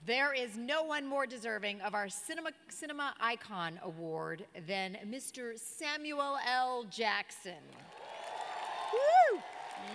There is no one more deserving of our Cinema Icon Award than Mr. Samuel L. Jackson. Woo!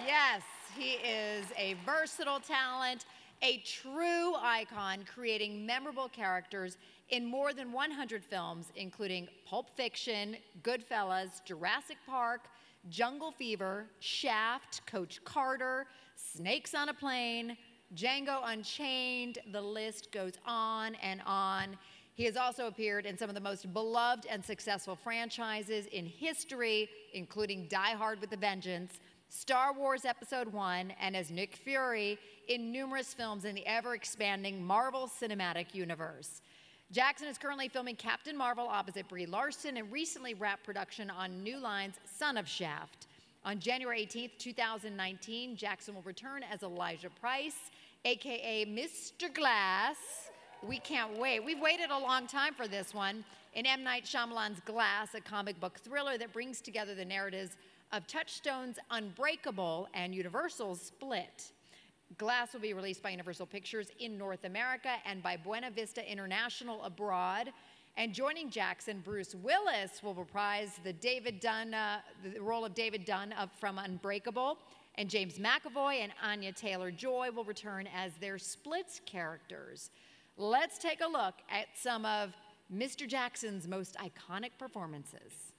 Yes, he is a versatile talent, a true icon, creating memorable characters in more than 100 films, including Pulp Fiction, Goodfellas, Jurassic Park, Jungle Fever, Shaft, Coach Carter, Snakes on a Plane, Django Unchained, the list goes on and on. He has also appeared in some of the most beloved and successful franchises in history, including Die Hard with a Vengeance, Star Wars Episode I, and as Nick Fury in numerous films in the ever-expanding Marvel Cinematic Universe. Jackson is currently filming Captain Marvel opposite Brie Larson and recently wrapped production on New Line's Son of Shaft. On January 18th, 2019, Jackson will return as Elijah Price, aka Mr. Glass. We can't wait. We've waited a long time for this one. In M. Night Shyamalan's Glass, a comic book thriller that brings together the narratives of Touchstone's Unbreakable and Universal's Split. Glass will be released by Universal Pictures in North America and by Buena Vista International abroad. And joining Jackson, Bruce Willis will reprise the role of David Dunn from Unbreakable, and James McAvoy and Anya Taylor-Joy will return as their Split characters. Let's take a look at some of Mr. Jackson's most iconic performances.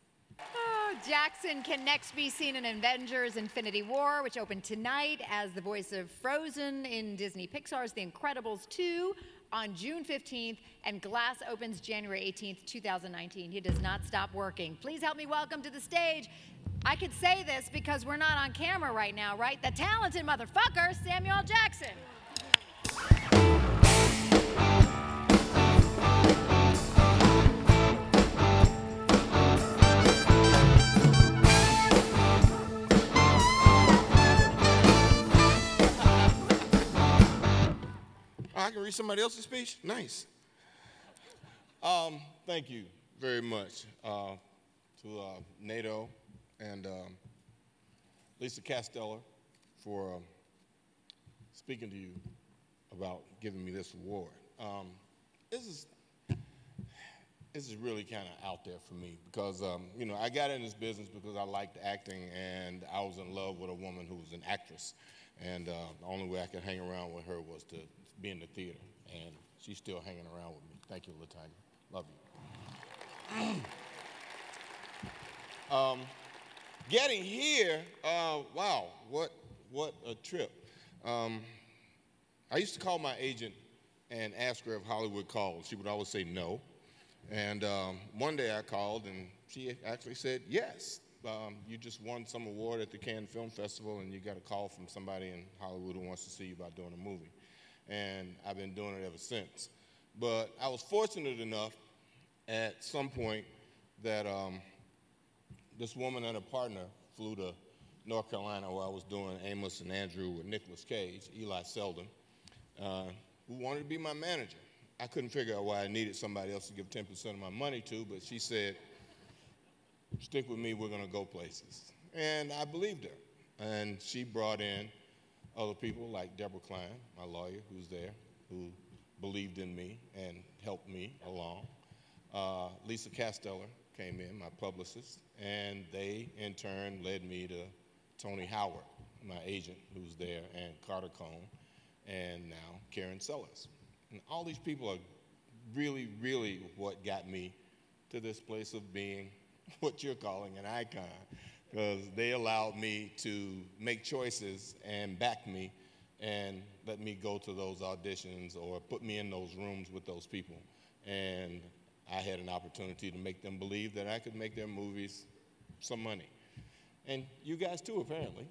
Oh, Jackson can next be seen in Avengers: Infinity War, which opened tonight, as the voice of Frozen in Disney Pixar's The Incredibles 2 on June 15th, and Glass opens January 18th, 2019. He does not stop working. Please help me welcome to the stage, I could say this because we're not on camera right now, right? The talented motherfucker, Samuel L. Jackson. I can read somebody else's speech? Nice. Thank you very much to NATO and Lisa Casteller for speaking to you about giving me this award. This is really kind of out there for me because, you know, I got in this business because I liked acting and I was in love with a woman who was an actress. And the only way I could hang around with her was to be in the theater. And she's still hanging around with me. Thank you, LaTanya. Love you. Getting here, wow, what a trip. I used to call my agent and ask her if Hollywood called. She would always say no. And one day I called and she actually said yes. You just won some award at the Cannes Film Festival and you got a call from somebody in Hollywood who wants to see you about doing a movie. And I've been doing it ever since. But I was fortunate enough at some point that this woman and a partner flew to North Carolina where I was doing Amos and Andrew with Nicolas Cage, Eli Seldon, who wanted to be my manager. I couldn't figure out why I needed somebody else to give 10% of my money to, but she said, stick with me, we're going to go places. And I believed her. And she brought in other people like Deborah Klein, my lawyer, who's there, who believed in me and helped me along. Lisa Casteller came in, my publicist, and they, in turn, led me to Tony Howard, my agent, who's there, and Carter Cohn, and now Karen Sellers. And all these people are really, really what got me to this place of being what you're calling an icon, because they allowed me to make choices and back me and let me go to those auditions or put me in those rooms with those people. And I had an opportunity to make them believe that I could make their movies some money. And you guys too, apparently.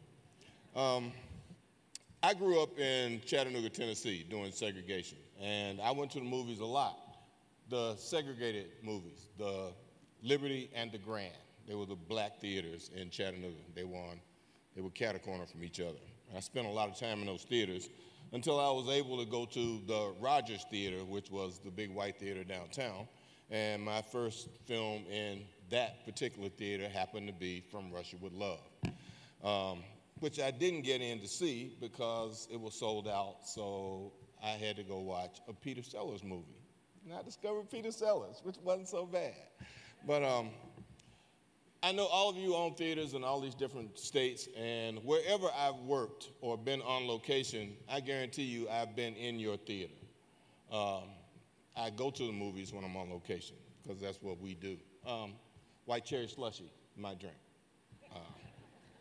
I grew up in Chattanooga, Tennessee, doing segregation. And I went to the movies a lot. The segregated movies, the Liberty and the Grand. They were the black theaters in Chattanooga. They were cat-a-corner from each other. I spent a lot of time in those theaters until I was able to go to the Rogers Theater, which was the big white theater downtown. And my first film in that particular theater happened to be From Russia with Love, which I didn't get in to see because it was sold out, so I had to go watch a Peter Sellers movie. And I discovered Peter Sellers, which wasn't so bad. But I know all of you own theaters in all these different states, and wherever I've worked or been on location, I guarantee you I've been in your theater. I go to the movies when I'm on location, because that's what we do. White cherry slushy, my drink.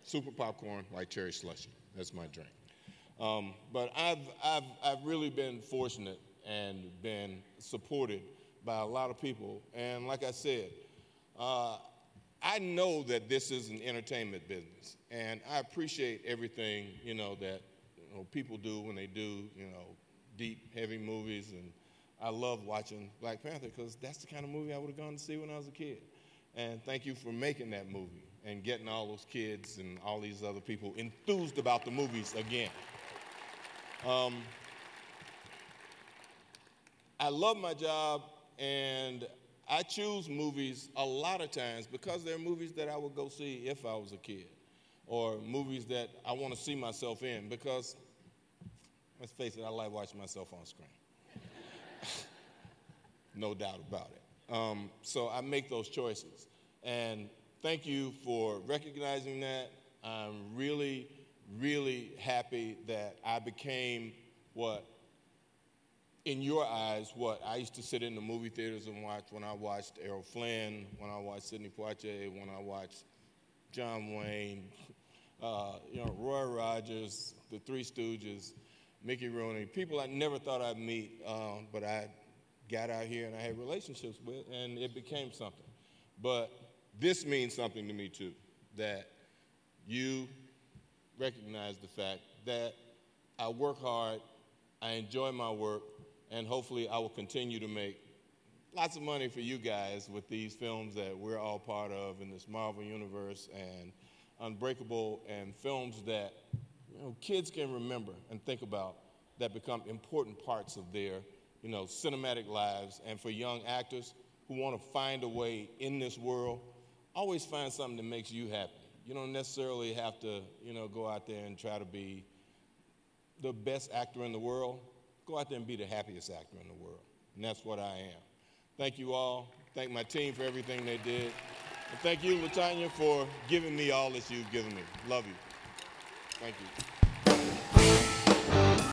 Super popcorn, white cherry slushy, that's my drink. But I've really been fortunate and been supported by a lot of people. And like I said, I know that this is an entertainment business, and I appreciate everything, that people do when they do, deep, heavy movies. And I love watching Black Panther because that's the kind of movie I would have gone to see when I was a kid. And thank you for making that movie and getting all those kids and all these other people enthused about the movies again. I love my job, and I choose movies a lot of times because they're movies that I would go see if I was a kid, or movies that I want to see myself in, because, let's face it, I like watching myself on screen. No doubt about it. So I make those choices. And thank you for recognizing that. I'm really, really happy that I became in your eyes, what I used to sit in the movie theaters and watch when I watched Errol Flynn, when I watched Sidney Poitier, when I watched John Wayne, Roy Rogers, the Three Stooges, Mickey Rooney, people I never thought I'd meet, but I got out here and I had relationships with, and it became something. But this means something to me too, that you recognize the fact that I work hard, I enjoy my work, and hopefully I will continue to make lots of money for you guys with these films that we're all part of in this Marvel universe, and Unbreakable, and films that kids can remember and think about, that become important parts of their cinematic lives. And for young actors who want to find a way in this world, always find something that makes you happy. You don't necessarily have to go out there and try to be the best actor in the world. Go out there and be the happiest actor in the world. And that's what I am. Thank you all. Thank my team for everything they did. And thank you, LaTanya, for giving me all that you've given me. Love you. Thank you.